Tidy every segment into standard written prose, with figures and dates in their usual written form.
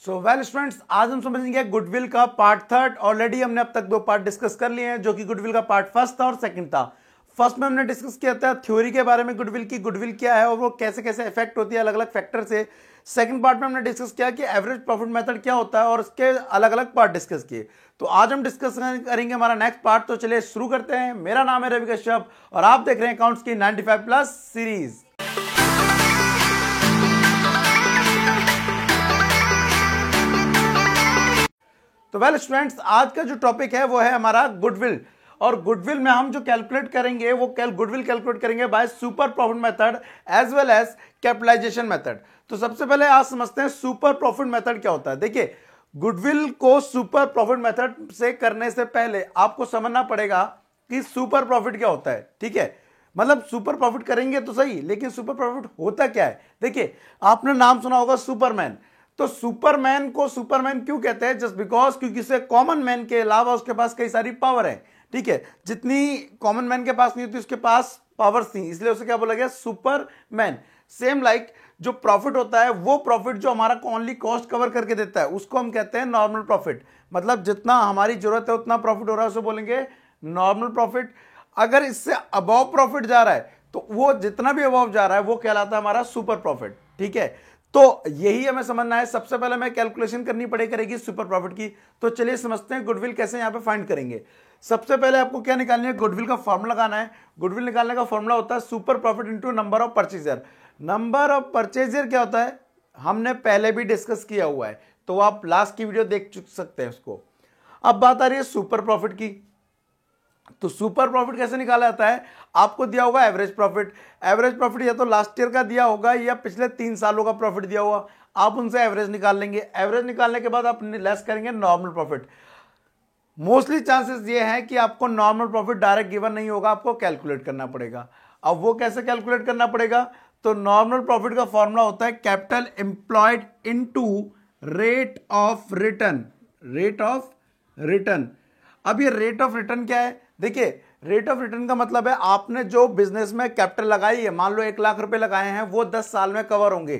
So well students, आज हम समझेंगे गुडविल का पार्ट थर्ड। ऑलरेडी हमने अब तक दो पार्ट डिस्कस कर लिए हैं, जो कि गुडविल का पार्ट फर्स्ट था और सेकंड था। फर्स्ट में हमने डिस्कस किया था थ्योरी के बारे में, गुडविल की, गुडविल क्या है और वो कैसे कैसे इफेक्ट होती है अलग अलग फैक्टर से। सेकंड पार्ट में हमने डिस्कस किया कि एवरेज प्रॉफिट मेथड क्या होता है और उसके अलग अलग पार्ट डिस्कस किए। तो आज हम डिस्कस करेंगे हमारा नेक्स्ट पार्ट। तो चलिए शुरू करते हैं। मेरा नाम है रवि कश्यप और आप देख रहे हैं अकाउंट्स की 95 प्लस सीरीज। तो वेल स्टूडेंट्स, आज का जो टॉपिक है वो है हमारा गुडविल। और गुडविल में हम जो कैलकुलेट करेंगे वो गुडविल कैलकुलेट करेंगे by super profit method as well as capitalisation method. तो सबसे पहले आज समझते हैं सुपर प्रॉफिट मेथड क्या होता है। देखिए, गुडविल को सुपर प्रॉफिट मेथड से करने से पहले आपको समझना पड़ेगा कि सुपर प्रॉफिट क्या होता है। ठीक है, मतलब सुपर प्रॉफिट करेंगे तो सही, लेकिन सुपर प्रॉफिट होता क्या है। देखिए, आपने नाम सुना होगा सुपरमैन। तो सुपरमैन को सुपरमैन क्यों कहते हैं? जस्ट बिकॉज क्योंकि से कॉमन मैन के अलावा उसके पास कई सारी पावर है। ठीक है, जितनी कॉमन मैन के पास नहीं होती उसके पास पावर्स थी, इसलिए उसे क्या बोला गया? सुपरमैन। सेम लाइक जो प्रॉफिट होता है वो प्रॉफिट जो हमारा ओनली कॉस्ट कवर करके देता है उसको हम कहते हैं नॉर्मल प्रॉफिट। मतलब जितना हमारी जरूरत है उतना प्रॉफिट हो रहा है उसे बोलेंगे नॉर्मल प्रॉफिट। अगर इससे अबव प्रॉफिट जा रहा है तो वो जितना भी अबव जा रहा है वो कहलाता है हमारा सुपर प्रॉफिट। ठीक है, तो यही हमें समझना है। सबसे पहले हमें कैलकुलेशन करनी करेगी सुपर प्रॉफिट की। तो चलिए समझते हैं गुडविल कैसे यहां पे फाइंड करेंगे। सबसे पहले आपको क्या निकालनी है? गुडविल का फॉर्मूला लगाना है। गुडविल निकालने का फॉर्मूला होता है super profit into number of purchaser. Number of purchaser क्या होता है हमने पहले भी डिस्कस किया हुआ है, तो आप लास्ट की वीडियो देख सकते हैं उसको। अब बात आ रही है सुपर प्रॉफिट की। तो सुपर प्रॉफिट कैसे निकाला जाता है? आपको दिया होगा एवरेज प्रॉफिट। एवरेज प्रॉफिट या तो लास्ट ईयर का दिया होगा या पिछले 3 सालों का प्रॉफिट दिया हुआ, आप उनसे एवरेज निकाल लेंगे। एवरेज निकालने के बाद आप लेस करेंगे नॉर्मल प्रॉफिट। मोस्टली चांसेस ये है कि आपको नॉर्मल प्रॉफिट डायरेक्ट गिवन नहीं होगा, आपको कैलकुलेट करना पड़ेगा। अब वो कैसे कैलकुलेट करना पड़ेगा? तो नॉर्मल प्रॉफिट का फॉर्मूला होता है capital employed into rate of return. Rate of return. अब ये रेट ऑफ रिटर्न क्या है? देखिए, रेट ऑफ रिटर्न का मतलब है आपने जो बिजनेस में कैपिटल लगाई है, मान लो 1 लाख रुपए लगाए हैं, वो 10 साल में कवर होंगे।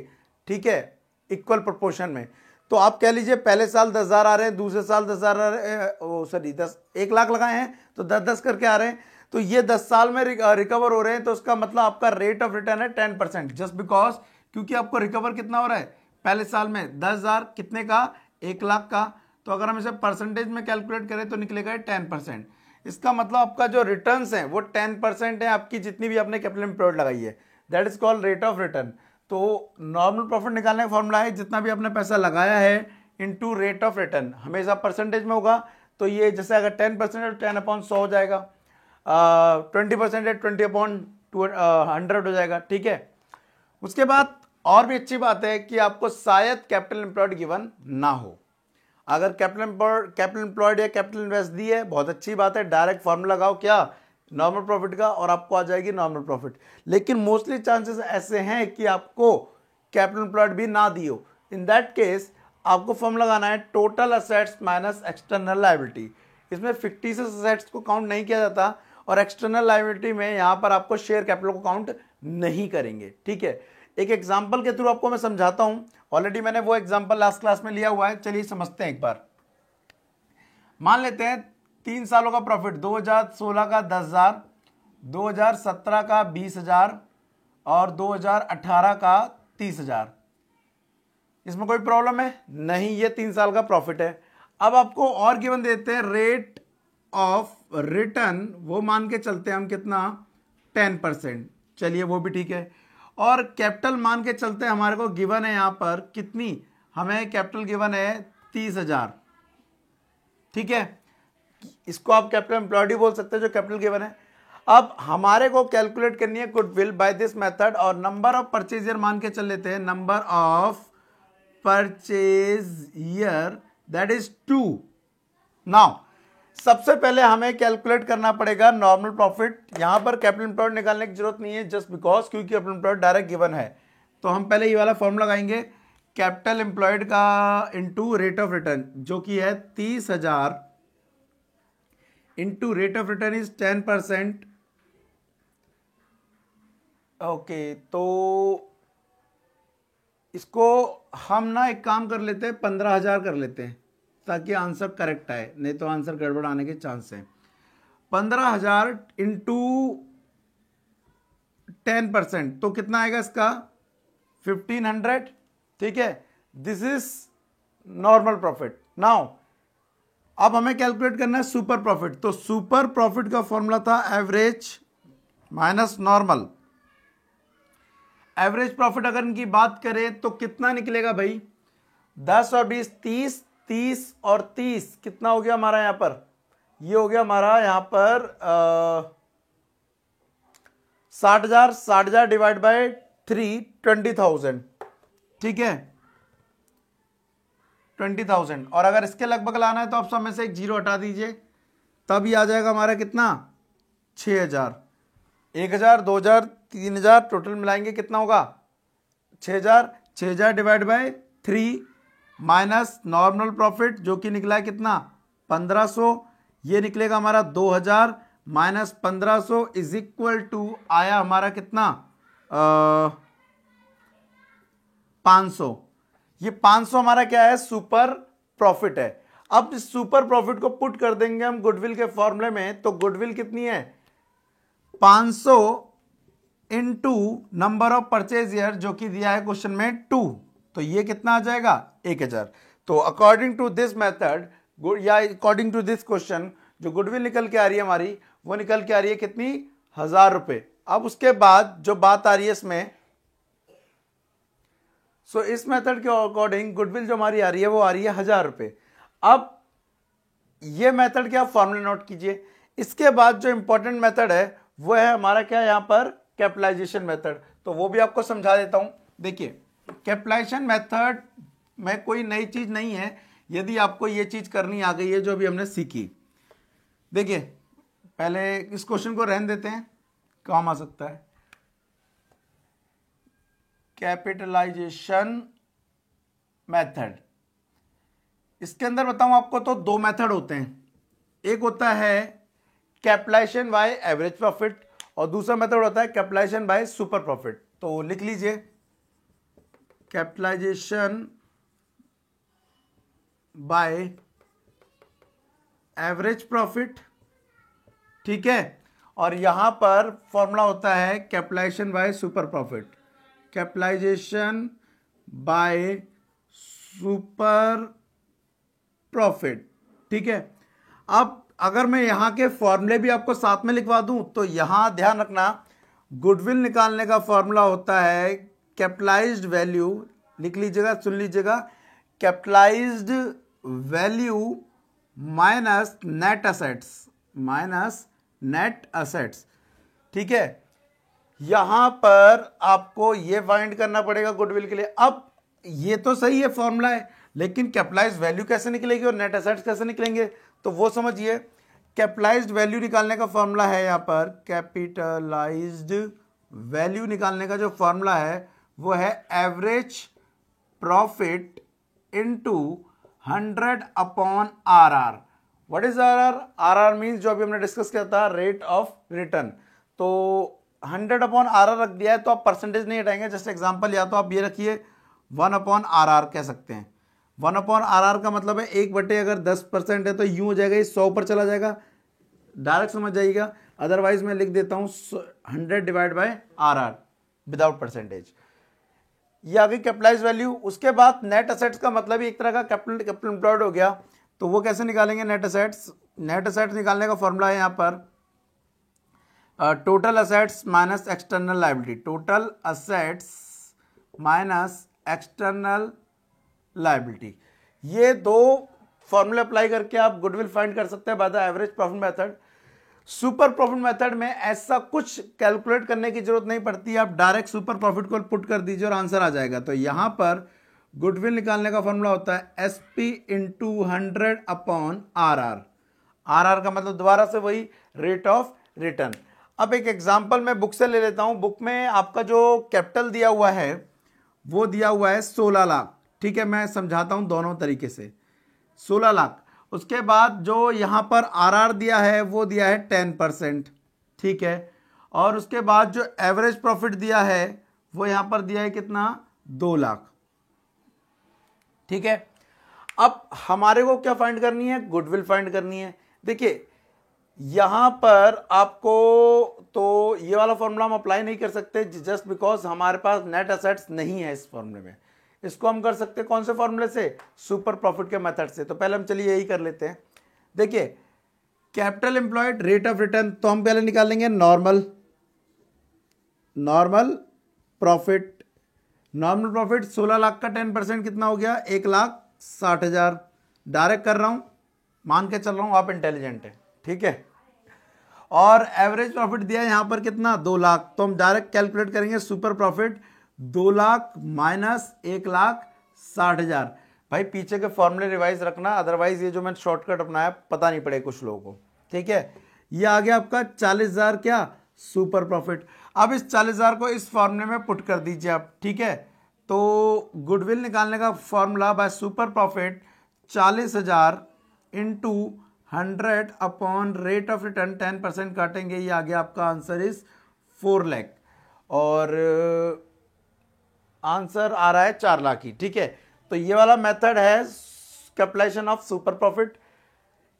ठीक है, इक्वल प्रोपोर्शन में। तो आप कह लीजिए पहले साल 10,000 आ रहे हैं, दूसरे साल 10,000 आ रहे हैं, सॉरी 1 लाख लगाए हैं तो 10-10 करके आ रहे हैं। तो ये 10 साल में रिकवर हो रहे हैं, तो उसका मतलब आपका रेट ऑफ रिटर्न है 10%। जस्ट बिकॉज क्योंकि आपको रिकवर कितना हो रहा है पहले साल में 10,000, कितने का? 1 लाख का। तो अगर हम इसे परसेंटेज में कैलकुलेट करें तो निकलेगा 10%। इसका मतलब आपका जो रिटर्न्स हैं वो 10% है आपकी जितनी भी आपने कैपिटल एम्प्लॉयड लगाई है। That is called rate of return. तो नॉर्मल प्रॉफिट निकालने का फॉर्मूला है जितना भी आपने पैसा लगाया है इनटू रेट ऑफ रिटर्न, हमेशा परसेंटेज में होगा। तो ये जैसे अगर 10% है तो 10/100 हो जाएगा, 20% है 20/100 हो जाएगा। ठीक है, उसके बाद और भी अच्छी बात है कि आपको शायद कैपिटल एम्प्लॉयड गिवन ना हो। अगर कैपिटल एम्प्लॉयड या कैपिटल इन्वेस्ट दी है, बहुत अच्छी बात है, डायरेक्ट फॉर्मूला लगाओ क्या? नॉर्मल प्रॉफिट का, और आपको आ जाएगी नॉर्मल प्रॉफिट। लेकिन मोस्टली चांसेस ऐसे हैं कि आपको कैपिटल एम्प्लॉयड भी ना दी हो। इन दैट केस आपको फॉर्मूला लगाना है total assets minus external liability. इसमें फिक्टिशियस असेट्स को काउंट नहीं किया जाता और एक्सटर्नल लायबिलिटी में यहां पर आपको शेयर कैपिटल को काउंट नहीं करेंगे। ठीक है, एक एग्जांपल के थ्रू आपको मैं समझाता हूं। ऑलरेडी मैंने वो एग्जांपल लास्ट क्लास में लिया हुआ है, चलिए समझते हैं एक बार। मान लेते हैं 3 सालों का प्रॉफिट, 2016 का 10,000, 2017 का 20,000 और 2018 का 30,000। इसमें कोई प्रॉब्लम है नहीं, ये 3 साल का प्रॉफिट है। अब आपको और गिवन देते हैं रेट ऑफ रिटर्न, वो मान के चलते हैं हम कितना? 10%। चलिए वो भी ठीक है। और कैपिटल मान के चलते हैं, हमारे को गिवन है यहां पर कितनी? हमें कैपिटल गिवन है 30,000। ठीक है, इसको आप कैपिटल एम्प्लॉयड बोल सकते हैं जो कैपिटल गिवन है। अब हमारे को कैलकुलेट करनी है गुडविल बाय दिस मेथड, और नंबर ऑफ परचेज ईयर मान के चल लेते हैं, number of purchase year that is 2। Now सबसे पहले हमें कैलकुलेट करना पड़ेगा नॉर्मल प्रॉफिट। यहां पर कैपिटल एम्प्लॉयड निकालने की जरूरत नहीं है, जस्ट बिकॉज क्योंकि कैपिटल एम्प्लॉयड डायरेक्ट गिवन है। तो हम पहले ये वाला फॉर्मूला लगाएंगे कैपिटल एम्प्लॉयड का इनटू रेट ऑफ रिटर्न, जो कि है 30,000 into rate of return is 10%। Okay, तो इसको हम ना एक काम कर लेते हैं, 15,000 कर लेते हैं ताकि आंसर करेक्ट आए, नहीं तो आंसर गड़बड़ आने के चांस है। 15,000 इंटू 10% तो कितना आएगा इसका 1500, ठीक है। This is normal profit. Now अब हमें कैलकुलेट करना है सुपर प्रॉफिट। तो सुपर प्रॉफिट का फॉर्मूला था average minus normal. Average profit अगर इनकी बात करें तो कितना निकलेगा भाई, 10 और 20 30, 30 और 30 कितना हो गया हमारा यहां पर, ये हो गया हमारा यहां पर 60,000, 60,000 डिवाइड बाय 3 20,000, ठीक है 20,000। और अगर इसके लगभग लाना है तो आप सब में से एक जीरो हटा दीजिए, तब ये आ जाएगा हमारा कितना 6,000। 1,000 2,000 3,000 टोटल मिलाएंगे कितना होगा 6,000। 6,000 divide by 3 minus normal profit जो कि निकला है कितना 1,500, ये निकलेगा हमारा 2,000 माइनस 1,500 इज इक्वल टू आया हमारा कितना 500। ये 500 हमारा क्या है सुपर प्रॉफिट है। अब इस सुपर प्रॉफिट को पुट कर देंगे हम गुडविल के फॉर्मूले में, तो गुडविल कितनी है 500 into number of purchase year जो कि दिया है क्वेश्चन में 2, तो ये कितना आ जाएगा 1,000। तो अकॉर्डिंग टू दिस मेथड या अकॉर्डिंग टू दिस क्वेश्चन जो गुडविल निकल के आ रही है हमारी, वो निकल के आ रही है कितनी 1,000 रुपए। अब उसके बाद जो बात आ रही है इसमें, सो इस मेथड के अकॉर्डिंग गुडविल जो हमारी आ रही है वो आ रही है 1,000 रुपए। अब ये मेथड क्या फॉर्मूला नोट कीजिए। इसके बाद जो इंपॉर्टेंट मेथड है वो है हमारा क्या यहां पर कैपिटलाइजेशन मेथड, तो वो भी आपको समझा देता हूं। देखिए कैपिटलाइजेशन मेथड में कोई नई चीज नहीं है, यदि आपको ये चीज करनी आ गई है जो अभी हमने सीखी। देखिए पहले इस क्वेश्चन को रहने देते हैं, काम आ सकता है। कैपिटलाइजेशन मेथड, इसके अंदर बताऊं आपको तो दो मेथड होते हैं, एक होता है कैपिटलाइजेशन बाय एवरेज प्रॉफिट और दूसरा मेथड होता है कैपिटलाइजेशन बाय सुपर प्रॉफिट। तो लिख लीजिए कैपिटलाइजेशन बाय एवरेज प्रॉफिट, ठीक है, और यहां पर फॉर्मूला होता है capitalisation by super profit. Capitalisation by super profit, ठीक है। अब अगर मैं यहां के फॉर्मूले भी आपको साथ में लिखवा दूं तो यहां ध्यान रखना गुडविल निकालने का फॉर्मूला होता है कैपिटलाइज्ड वैल्यू, लिख लीजिएगा सुन लीजिएगा, capitalised value minus net assets, minus net assets, ठीक है। यहां पर आपको ये फाइंड करना पड़ेगा गुडविल के लिए। अब ये तो सही है फॉर्मूला है, लेकिन कैपिटलाइज्ड वैल्यू कैसे निकलेगी और नेट असेट्स कैसे निकलेंगे, तो वो समझिए। कैपिटलाइज्ड वैल्यू निकालने का फॉर्मूला है यहां पर, कैपिटलाइज्ड वैल्यू निकालने का जो फॉर्मूला है वो है average profit into 100 upon RR. What is RR? RR means जो अभी हमने डिस्कस किया था रेट ऑफ रिटर्न। तो 100 अपॉन आरआर रख दिया है तो आप परसेंटेज नहीं हटाएंगे, जस्ट एग्जांपल या तो आप ये रखिए 1 अपॉन आरआर कह सकते हैं। 1 अपॉन आरआर का मतलब है 1/, अगर 10% है तो यूं हो जाएगा, ये 100 पर चला जाएगा, डायरेक्ट समझ जाइएगा। अदरवाइज मैं लिख देता हूं 100 divide by RR without percentage. ये आ गई कैपिटलाइज वैल्यू। उसके बाद नेट असेट्स का मतलब ही एक तरह का कैपिटल एम्प्लॉयड हो गया, तो वो कैसे निकालेंगे नेट असेट्स? नेट असेट्स निकालने का फॉर्मूला है यहां पर total assets minus external liability, total assets minus external liability. ये दो फॉर्मूले अप्लाई करके आप गुडविल फाइंड कर सकते हैं by the average profit method. Super profit method में ऐसा कुछ कैलकुलेट करने की जरूरत नहीं पड़ती, आप डायरेक्ट सुपर प्रॉफिट को पुट कर दीजिए और आंसर आ जाएगा। तो यहां पर गुडविल निकालने का फॉर्मूला होता है SP into 100 upon RR. RR का मतलब दोबारा से वही रेट ऑफ रिटर्न। अब एक एग्जांपल मैं बुक से ले लेता हूं। बुक में आपका जो कैपिटल दिया हुआ है वो दिया हुआ है 16 लाख, ठीक है। मैं समझाता हूं दोनों तरीके से। 16 लाख, उसके बाद जो यहां पर आरआर दिया है वो दिया है 10%, ठीक है। और उसके बाद जो एवरेज प्रॉफिट दिया है वो यहां पर दिया है कितना 2 लाख, ठीक है। अब हमारे को क्या फाइंड करनी है, गुडविल फाइंड करनी है। देखिए यहां पर आपको तो ये वाला फॉर्मूला हम अप्लाई नहीं कर सकते जस्ट बिकॉज हमारे पास नेट एसेट्स नहीं है इस फॉर्मूले में। इसको हम कर सकते हैं कौन से फॉर्मूले से, सुपर प्रॉफिट के मेथड से। तो पहले हम चलिए यही कर लेते हैं। देखिए capital employed rate of return, तो हम पहले निकालेंगे normal profit. Normal profit 16 lakh का 10% कितना हो गया, 1,60,000। डायरेक्ट कर रहा हूं, मान के चल रहा हूं आप इंटेलिजेंट है, ठीक है। और एवरेज प्रॉफिट दिया यहां पर कितना, 2 लाख। तो हम डायरेक्ट कैलकुलेट करेंगे सुपर प्रॉफिट, 2 लाख माइनस 1,60,000। भाई पीछे के फॉर्मूले रिवाइज रखना, अदरवाइज ये जो मैंने शॉर्टकट अपनाया पता नहीं पड़े कुछ लोगों को, ठीक है। ये आ गया आपका 40,000 क्या, सुपर प्रॉफिट। अब इस 40,000 को इस फॉर्मूले में पुट कर दीजिए आप, ठीक है। तो गुडविल निकालने का formula bye super profit 40,000 into 100 upon rate of return 10% काटेंगे, ये आ गया आपका आंसर इज 4 लाख। और आंसर आ रहा है 4 लाख ही, ठीक है। तो ये वाला मेथड है कैपिटलाइजेशन ऑफ सुपर प्रॉफिट।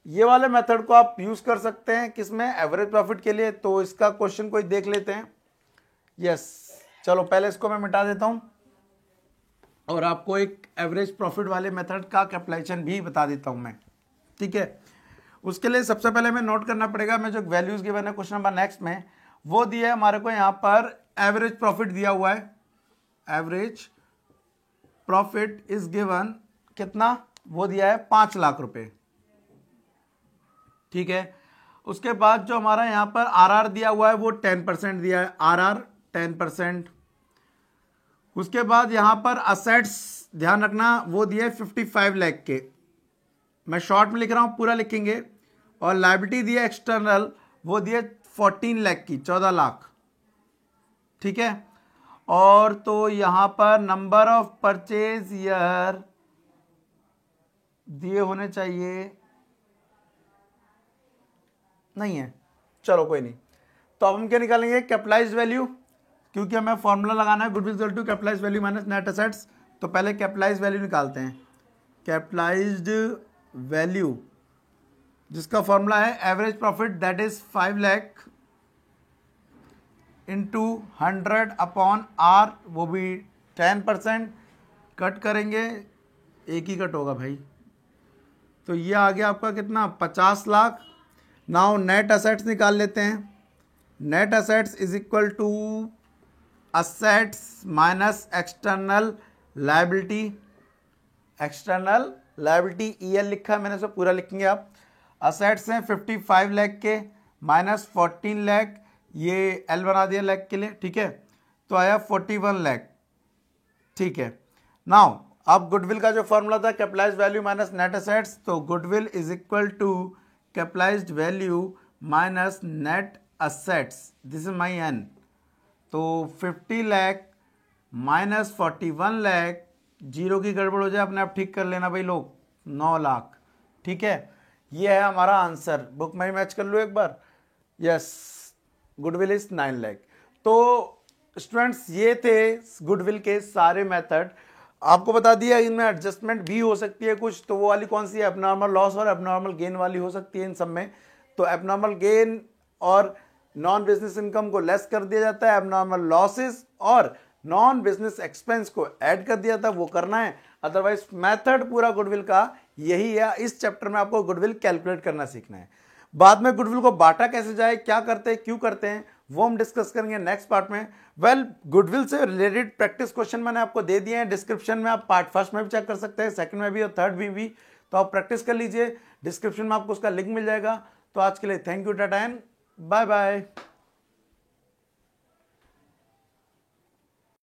ये वाले मेथड को आप यूज कर सकते हैं किसमें, एवरेज प्रॉफिट के लिए। तो इसका क्वेश्चन कोई देख लेते हैं। यस चलो पहले इसको मैं मिटा देता हूं और आपको एक एवरेज प्रॉफिट वाले मेथड का कैपिटलाइजेशन भी बता देता हूं मैं, ठीक है। उसके लिए सबसे पहले हमें नोट करना पड़ेगा, मैं जो वैल्यूज गिवन है क्वेश्चन नंबर नेक्स्ट में वो दिया है हमारे को, यहां पर एवरेज प्रॉफिट दिया हुआ है। एवरेज प्रॉफिट इज गिवन कितना, वो दिया है 5 लाख रुपए, ठीक है। उसके बाद जो हमारा यहां पर आरआर दिया हुआ है वो 10% दिया है, आरआर 10%। उसके बाद यहां पर असेट्स ध्यान रखना वो दिया है 55 लाख के, मैं शॉर्ट में लिख रहा हूं, पूरा लिखेंगे। और लायबिलिटी दिया एक्सटर्नल वो दिया 14 लाख की, 14 लाख, ठीक है। और तो यहां पर नंबर ऑफ परचेज ईयर दिए होने चाहिए, नहीं है, चलो कोई नहीं। तो अब हम क्या निकालेंगे, कैपिटलाइज्ड वैल्यू, क्योंकि हमें फॉर्मूला लगाना है goodwill equal to capitalised value minus net assets. तो पहले कैपिटलाइज्ड वैल्यू निकालते हैं। कैपिटलाइज्ड वैल्यू जिसका फॉर्मूला है average profit that is 5 lakh into 100 upon R, वो भी 10%। कट करेंगे, एक ही कट होगा भाई, तो ये आ गया आपका कितना, 50 लाख। नाउ नेट असेट्स निकाल लेते हैं। Net assets is equal to assets minus external liability. External liability EL लिखा है मैंने, सब पूरा लिखेंगे आप। असेट्स हैं 55 लाख के माइनस 14 लाख, ये एल बना दिया लाख के लिए, ठीक है। तो आया 41 लाख, ठीक है। नाउ अब गुडविल का जो फॉर्मूला था capitalised value minus net assets, तो goodwill is equal to capitalised value minus net assets, this is my an. तो 50 लाख माइनस 41 लाख, जीरो की गड़बड़ हो जाए अपने आप ठीक कर लेना भाई लोग, 9 लाख, ठीक है। ये है हमारा आंसर, बुक में मैच कर लो एक बार। Yes goodwill is 9 lakh. तो स्टूडेंट्स ये थे गुडविल के सारे मेथड। आपको बता दिया इनमें एडजस्टमेंट भी हो सकती है कुछ, तो वो वाली कौन सी है, एबनॉर्मल लॉस और एबनॉर्मल गेन वाली हो सकती है इन सब में। तो एबनॉर्मल गेन और नॉन बिजनेस इनकम को लेस कर दिया जाता है, एबनॉर्मल लॉसेस और नॉन बिजनेस एक्सपेंस को ऐड कर दिया था, वो करना है। अदरवाइज मेथड पूरा गुडविल का यही है। इस चैप्टर में आपको गुडविल कैलकुलेट करना सीखना है। बाद में गुडविल को बांटा कैसे जाए, क्या करते हैं, क्यों करते हैं, वो हम डिस्कस करेंगे नेक्स्ट पार्ट में। वेल गुडविल से रिलेटेड प्रैक्टिस क्वेश्चन मैंने आपको दे दिए हैं डिस्क्रिप्शन में, आप पार्ट फर्स्ट में भी चेक कर सकते हैं, सेकंड में भी और थर्ड में भी। तो आप प्रैक्टिस कर लीजिए, डिस्क्रिप्शन में आपको उसका लिंक मिल जाएगा। तो आज के लिए thank you, tata and bye bye.